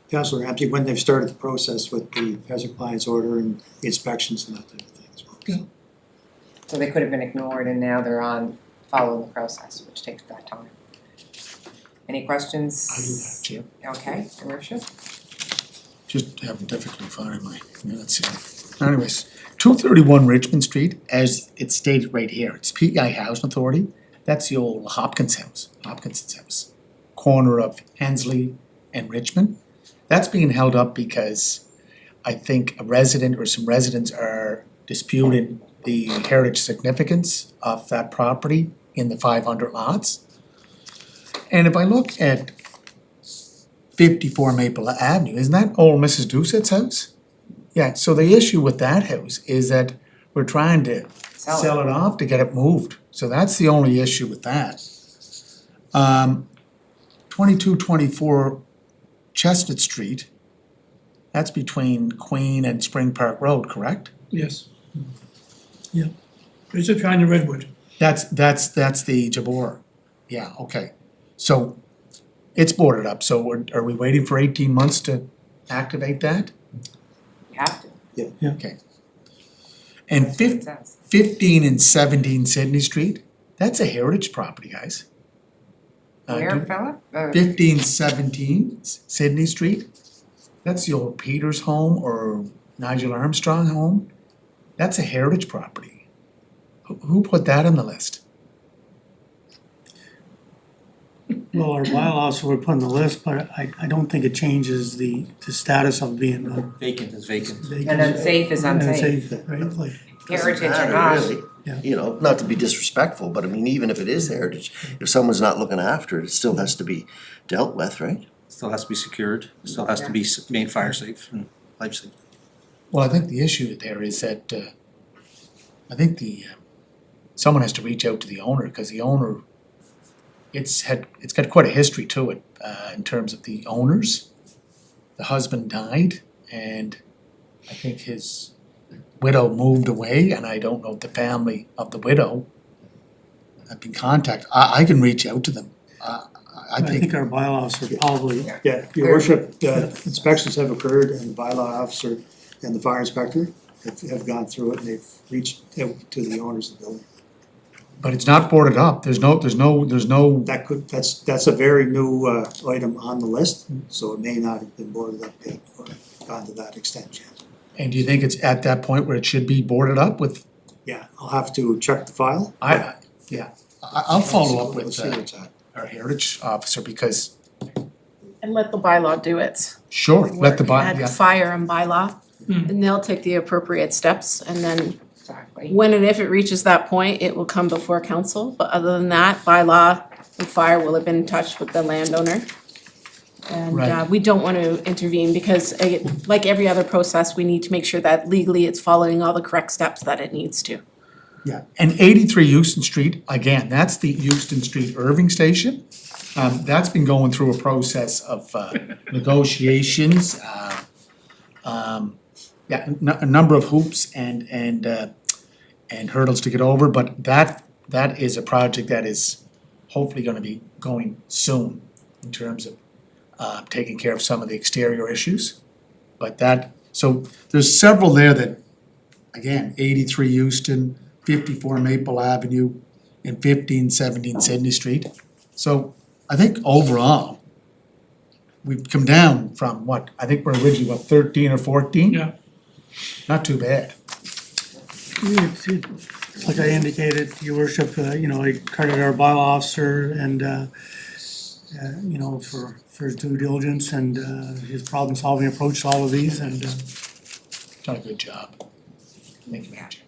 [SPEAKER 4] Councillor Ramsey, when they've started the process with the hazard compliance order and the inspections and that type of thing as well.
[SPEAKER 7] Yeah.
[SPEAKER 1] so they could have been ignored and now they're on, follow the process, which takes that time. Any questions?
[SPEAKER 5] I do have, Chair.
[SPEAKER 1] Okay, your worship?
[SPEAKER 5] Just having difficulty finding my minutes here. Anyways, 231 Richmond Street, as it's stated right here, it's PEI Housing Authority. That's the old Hopkinson's house, corner of Hensley and Richmond. That's being held up because I think a resident or some residents are disputing the heritage significance of that property in the 500 lots. And if I look at 54 Maple Avenue, isn't that old Mrs. Doucett's house? Yeah, so the issue with that house is that we're trying to sell it off to get it moved. So that's the only issue with that. 2224 Chestnut Street, that's between Queen and Spring Park Road, correct?
[SPEAKER 7] Yes. It's just behind the redwood.
[SPEAKER 5] That's the Jabor. Yeah, okay. So it's boarded up, so are we waiting for 18 months to activate that?
[SPEAKER 1] You have to.
[SPEAKER 5] Okay. And
[SPEAKER 1] That's what it says.
[SPEAKER 5] 15 and 17 Sydney Street, that's a heritage property, guys.
[SPEAKER 1] Where, Philip?
[SPEAKER 5] 15, 17 Sydney Street, that's the old Peters home or Nigel Armstrong home. That's a heritage property. Who put that on the list?
[SPEAKER 6] Well, our bylaws were put on the list, but I don't think it changes the status of being
[SPEAKER 2] Vacant is vacant.
[SPEAKER 1] And unsafe is unsafe.
[SPEAKER 6] unsafe, right? Like,
[SPEAKER 1] Heritage or
[SPEAKER 3] Doesn't
[SPEAKER 1] not.
[SPEAKER 3] matter, really.
[SPEAKER 6] Yeah.
[SPEAKER 3] You know, not to be disrespectful, but I mean, even if it is heritage, if someone's not looking after it, it still has to be dealt with, right?
[SPEAKER 2] Still has to be secured, still has to be made fire safe and life safe.
[SPEAKER 5] Well, I think the issue there is that, I think someone has to reach out to the owner, cause the owner, it's got quite a history to it, in terms of the owners. The husband died, and I think his widow moved away, and I don't know if the family of the widow have been contacted. I can reach out to them. I
[SPEAKER 6] I think
[SPEAKER 5] think,
[SPEAKER 6] our bylaws are probably,
[SPEAKER 4] Yeah, your worship, inspections have occurred and the bylaw officer and the fire inspector have gone through it and they've reached out to the owners of the building.
[SPEAKER 5] but it's not boarded up. There's no,
[SPEAKER 4] That's a very new item on the list, so it may not have been boarded up yet or gone to that extent yet.
[SPEAKER 5] and do you think it's at that point where it should be boarded up with,
[SPEAKER 4] Yeah, I'll have to check the file.
[SPEAKER 5] I'll follow up
[SPEAKER 4] Let's
[SPEAKER 5] with
[SPEAKER 4] see where it's at.
[SPEAKER 5] our heritage officer, because,
[SPEAKER 8] And let the bylaw do its
[SPEAKER 5] sure, let the
[SPEAKER 8] work.
[SPEAKER 5] by,
[SPEAKER 8] Add
[SPEAKER 5] yeah.
[SPEAKER 8] fire and bylaw,
[SPEAKER 7] Hmm.
[SPEAKER 8] and they'll take the appropriate steps, and then
[SPEAKER 1] Exactly.
[SPEAKER 8] when and if it reaches that point, it will come before council, but other than that, bylaw and fire will have been in touch with the landowner. And
[SPEAKER 5] Right.
[SPEAKER 8] we don't want to intervene because like every other process, we need to make sure that legally it's following all the correct steps that it needs to.
[SPEAKER 5] Yeah, and 83 Houston Street, again, that's the Houston Street Irving Station. That's been going through a process of negotiations, a number of hoops and hurdles to get over, but that is a project that is hopefully gonna be going soon in terms of taking care of some of the exterior issues. But so there's several there that, again, 83 Houston, 54 Maple Avenue, and 1517 Sydney Street. So I think overall, we've come down from what, I think we're originally, 13 or 14?
[SPEAKER 7] Yeah.
[SPEAKER 5] Not too bad.
[SPEAKER 6] It's like I indicated, your worship, I credit our bylaw officer and, for his due diligence and, his problem-solving approach to all of these and,
[SPEAKER 5] Done a good job. Thank you, Madam Chair.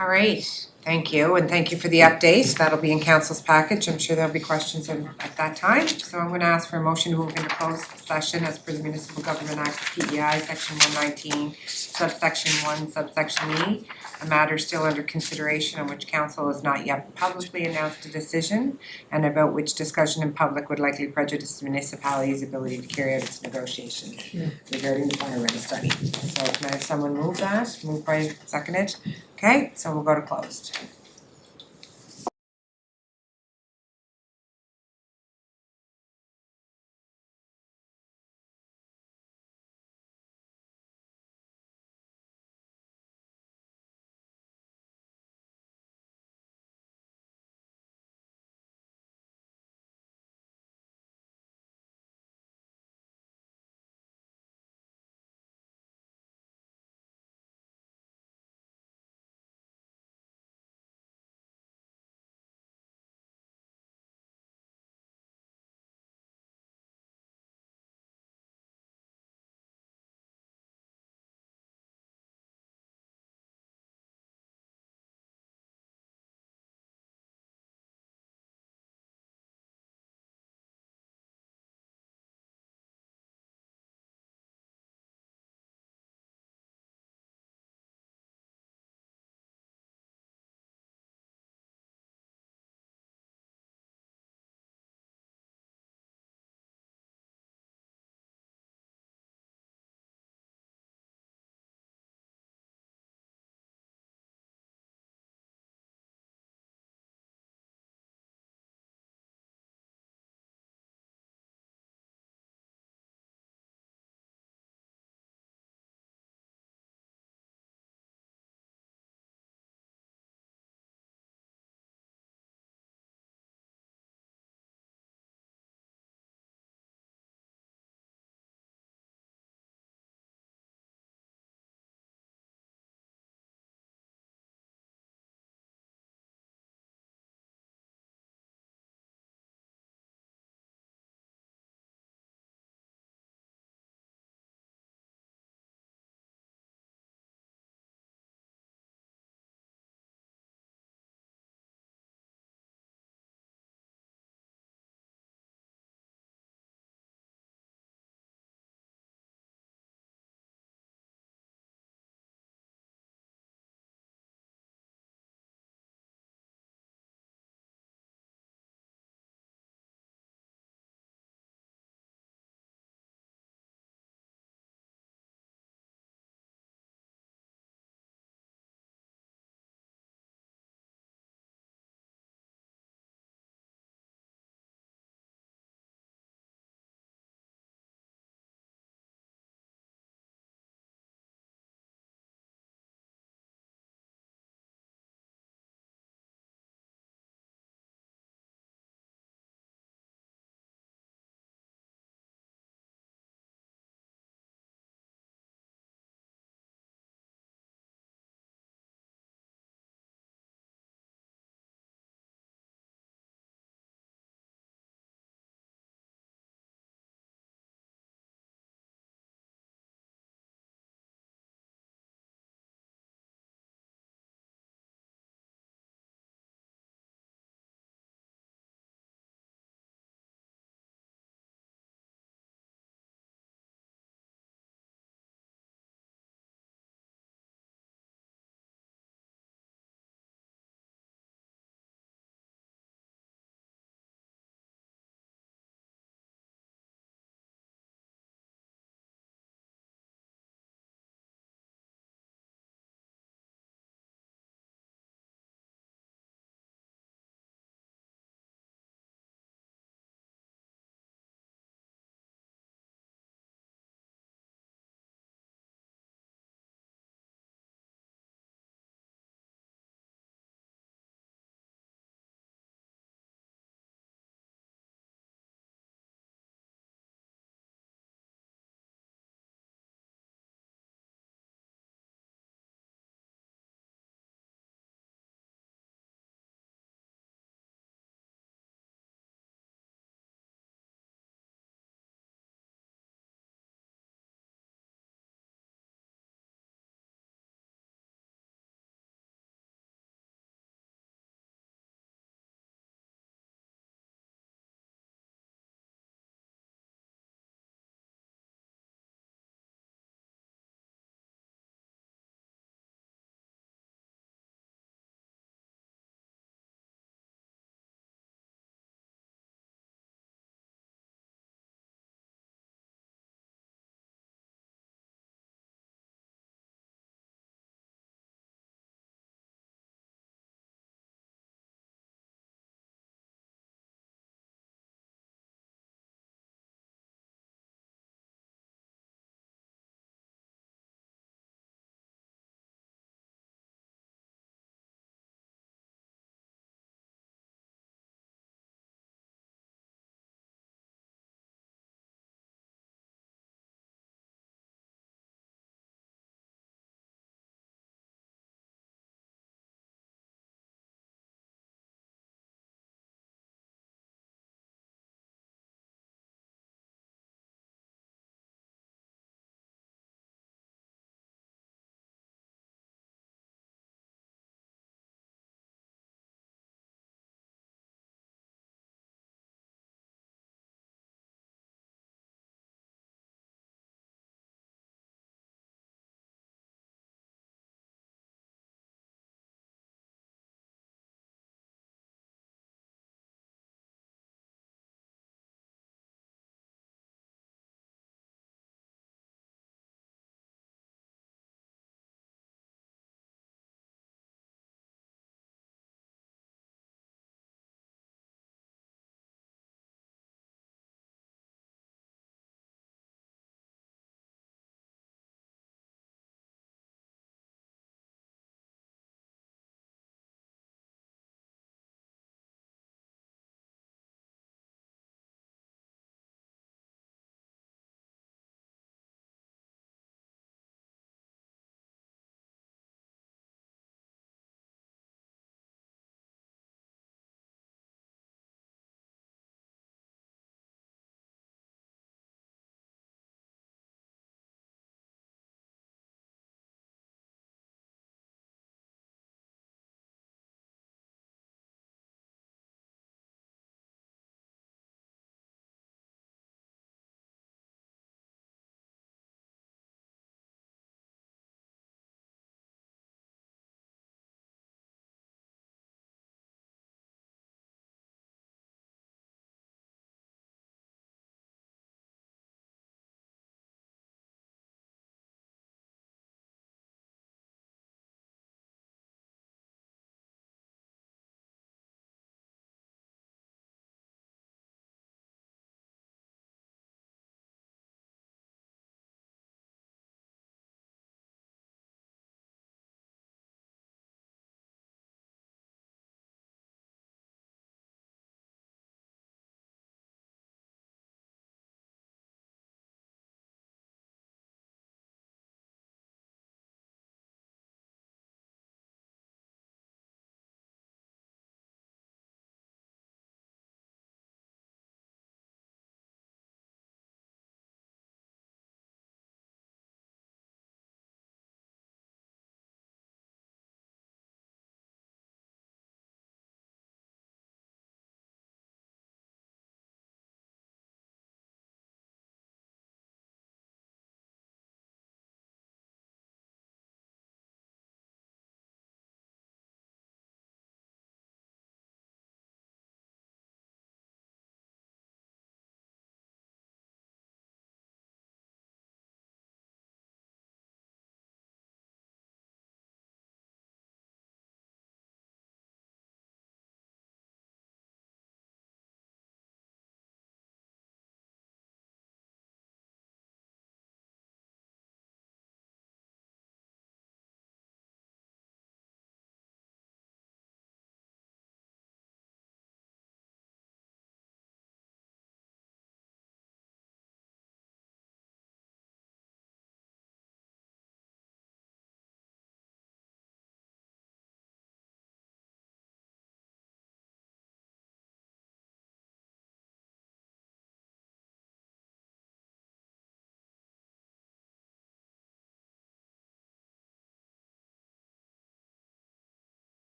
[SPEAKER 1] All right, thank you, and thank you for the update. That'll be in council's package. I'm sure there'll be questions at that time. So I'm gonna ask for a motion to move into closed session as per the Municipal Government Act, PEI, section 119, subsection 1, subsection E. A matter still under consideration on which council has not yet publicly announced a decision and about which discussion in public would likely prejudice the municipality's ability to carry out its negotiations regarding the fire rate study. So can I have someone move that? Moved by seconded? Okay, so we'll go to closed.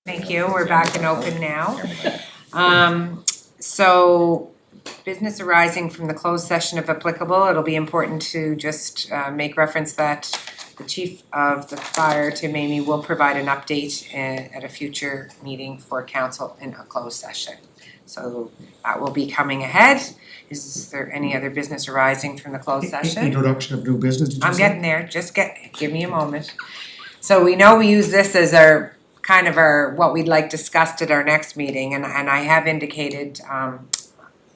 [SPEAKER 1] Thank you, we're back and open now. So business arising from the closed session if applicable, it'll be important to just make reference that the chief of the fire, Tim Amy, will provide an update at a future meeting for council in a closed session. So that will be coming ahead. Is there any other business arising from the closed session?
[SPEAKER 5] Introduction of new business, did you
[SPEAKER 1] I'm
[SPEAKER 5] say?
[SPEAKER 1] getting there, give me a moment. So we know we use this as our, kind of our, what we'd like discussed at our next meeting, and I have indicated,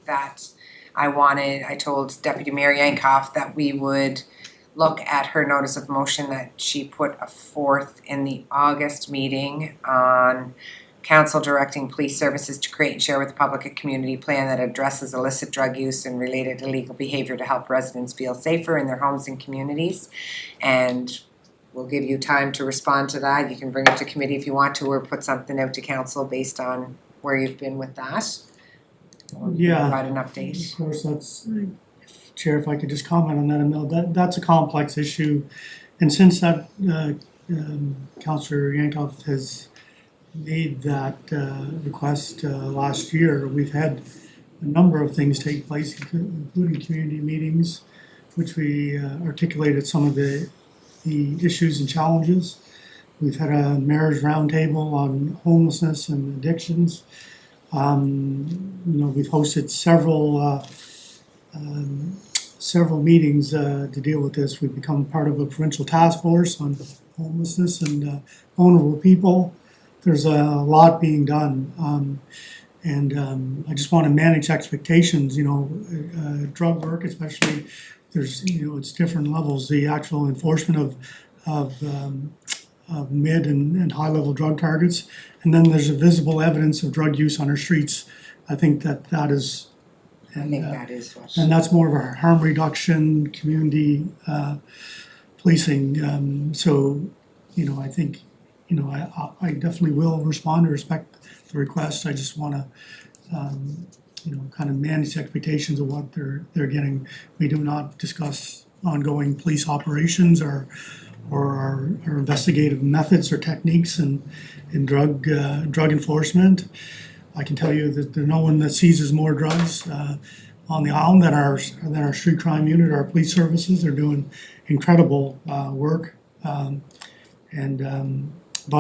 [SPEAKER 1] that I told Deputy Mary Yankoff that we would look at her notice of motion that she put forth in the August meeting on council directing police services to create and share with the public a community plan that addresses illicit drug use and related illegal behavior to help residents feel safer in their homes and communities. And we'll give you time to respond to that. You can bring it to committee if you want to, or put something out to council based on where you've been with that. Or
[SPEAKER 6] Yeah.
[SPEAKER 1] provide an update.
[SPEAKER 6] Of course, that's, Chair, if I could just comment on that, Emil, that's a complex issue. And since that, Councillor Yankoff has made that request last year, we've had a number of things take place, including community meetings, which we articulated some of the issues and challenges. We've had a mayor's roundtable on homelessness and addictions. We've hosted several meetings to deal with this. We've become part of a provincial task force on homelessness and vulnerable people. There's a lot being done, and I just want to manage expectations. Drug work, especially, there's it's different levels. The actual enforcement of mid and high level drug targets, and then there's a visible evidence of drug use on our streets. I think that is.
[SPEAKER 1] I think that is what.
[SPEAKER 6] And that's more of a harm reduction, community policing. So, I think, I definitely will respond to respect the request. I just want to, kind of manage expectations of what they're getting. We do not discuss ongoing police operations or our investigative methods or techniques in drug enforcement. I can tell you that there's no one that seizes more drugs on the island than our street crime unit, our police services. They're doing incredible work, but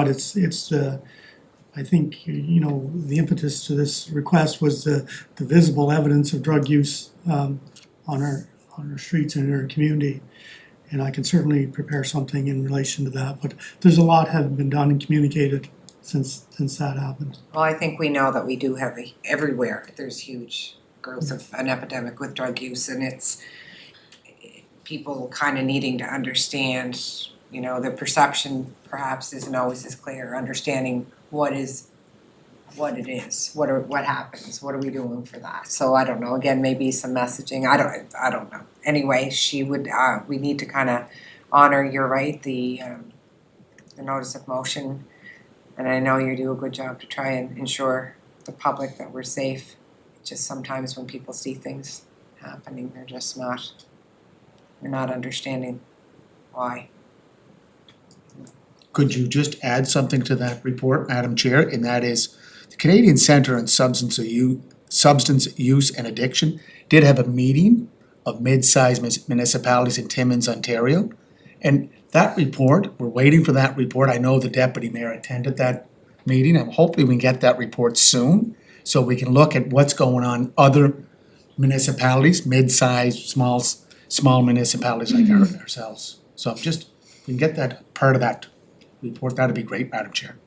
[SPEAKER 6] it's I think the impetus to this request was the visible evidence of drug use on our streets and in our community. And I can certainly prepare something in relation to that, but there's a lot have been done and communicated since that happened.
[SPEAKER 1] Well, I think we know that we do have everywhere, there's huge growth of an epidemic with drug use, and it's people kind of needing to understand, the perception perhaps isn't always as clear, understanding what it is, what happens, what are we doing for that? So I don't know, again, maybe some messaging, I don't know. Anyway, we need to kind of honor, you're right, the notice of motion. And I know you do a good job to try and ensure the public that we're safe. Just sometimes when people see things happening, they're not understanding why.
[SPEAKER 5] Could you just add something to that report, Madam Chair? And that is, the Canadian Centre on Substance Use and Addiction did have a meeting of mid-sized municipalities in Timmins, Ontario. And that report, we're waiting for that report. I know the Deputy Mayor attended that meeting. I'm hoping we can get that report soon, so we can look at what's going on other municipalities, mid-sized, small municipalities like ourselves. So if we can get that part of that report, that'd be great, Madam Chair.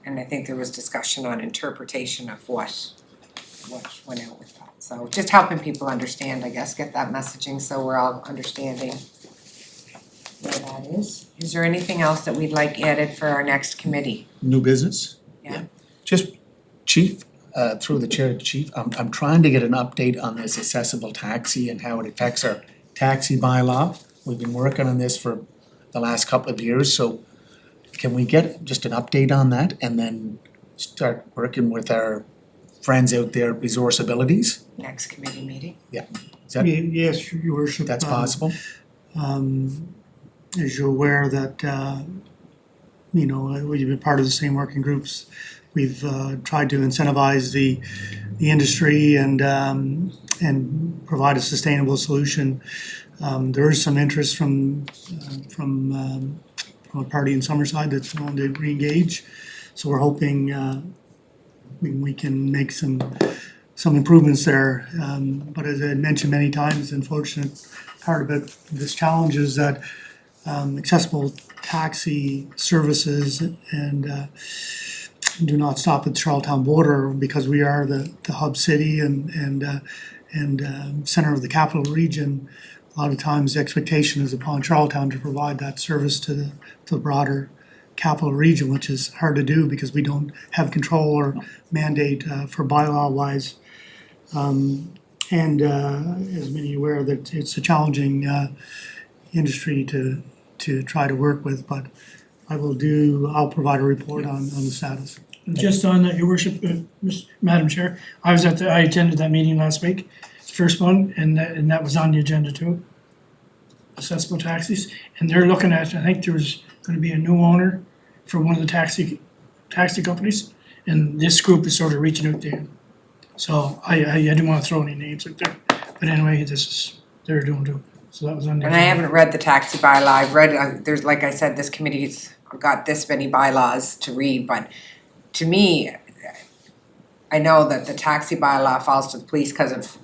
[SPEAKER 1] And I think there was discussion on interpretation of what went out with that. So just helping people understand, I guess, get that messaging so we're all understanding where that is. Is there anything else that we'd like added for our next committee?
[SPEAKER 5] New business?
[SPEAKER 1] Yeah.
[SPEAKER 5] Just, Chief, through the chair, Chief, I'm trying to get an update on this accessible taxi and how it affects our taxi bylaw. We've been working on this for the last couple of years, so can we get just an update on that and then start working with our friends out there, Resource Abilities?
[SPEAKER 1] Next committee meeting?
[SPEAKER 5] Is that,
[SPEAKER 6] Yes, Your Worship.
[SPEAKER 5] that's possible?
[SPEAKER 6] As you're aware that we've been part of the same working groups. We've tried to incentivize the industry and provide a sustainable solution. There is some interest from a party in Summerside that's willing to re-engage. So we're hoping we can make some improvements there. But as I mentioned many times, the unfortunate part about this challenge is that accessible taxi services and do not stop at the Charlottetown border because we are the hub city and center of the capital region. A lot of times the expectation is upon Charlottetown to provide that service to the broader capital region, which is hard to do because we don't have control or mandate for bylaw wise. As many are aware that it's a challenging industry to try to work with, but I'll provide a report on the status.
[SPEAKER 7] Just on that, your worship, Madam Chair, I attended that meeting last week, the first one, and that was on the agenda too. Accessible taxis, and they're looking at, I think there was gonna be a new owner for one of the taxi companies, and this group is sort of reaching out to him. So I didn't wanna throw any names out there, but anyway, they're doing too, so that was on the
[SPEAKER 1] And
[SPEAKER 7] agenda.
[SPEAKER 1] I haven't read the taxi bylaw, I've read, there's, like I said, this committee's got this many bylaws to read, but to me, I know that the taxi bylaw falls to the police because of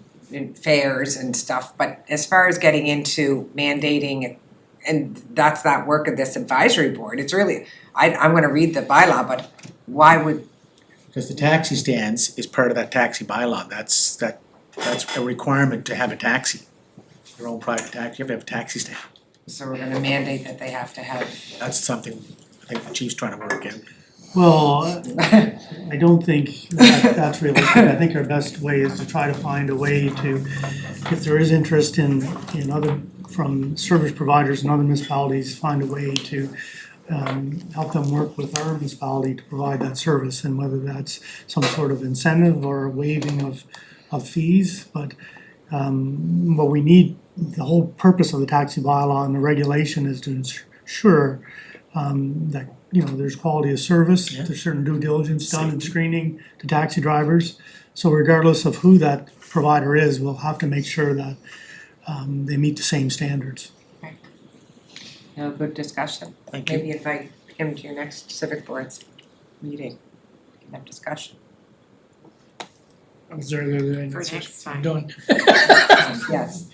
[SPEAKER 1] fares and stuff, but as far as getting into mandating, and that's that work of this advisory board, it's really, I'm gonna read the bylaw, but why would,
[SPEAKER 5] Because the taxi stands is part of that taxi bylaw, that's a requirement to have a taxi. Your own private taxi, you have to have a taxi stand.
[SPEAKER 1] so we're gonna mandate that they have to have.
[SPEAKER 5] That's something I think the chief's trying to work in.
[SPEAKER 6] Well, I don't think that's realistic. I think our best way is to try to find a way to, if there is interest in other, from service providers and other municipalities, find a way to help them work with our municipality to provide that service, and whether that's some sort of incentive or waiving of fees, but we need, the whole purpose of the taxi bylaw and the regulation is to ensure that there's quality of service,
[SPEAKER 5] Yeah.
[SPEAKER 6] there's certain due diligence done in screening to taxi drivers. So regardless of who that provider is, we'll have to make sure that they meet the same standards.
[SPEAKER 1] Good discussion.
[SPEAKER 5] Thank you.
[SPEAKER 1] Maybe invite him to your next civic board's meeting, can have discussion.
[SPEAKER 7] I was there the other day.
[SPEAKER 8] For
[SPEAKER 7] That's it.
[SPEAKER 8] next
[SPEAKER 7] I'm
[SPEAKER 8] time.
[SPEAKER 7] done.
[SPEAKER 1] Yes.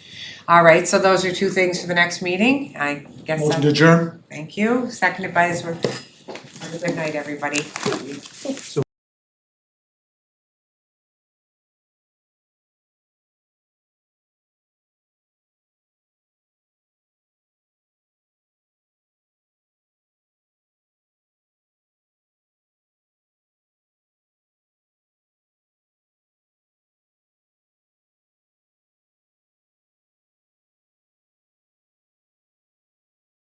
[SPEAKER 1] All right, so those are two things for the next meeting, I guess.
[SPEAKER 5] Motion to adjourn?
[SPEAKER 1] Thank you, seconded by Isra. Have a good night, everybody.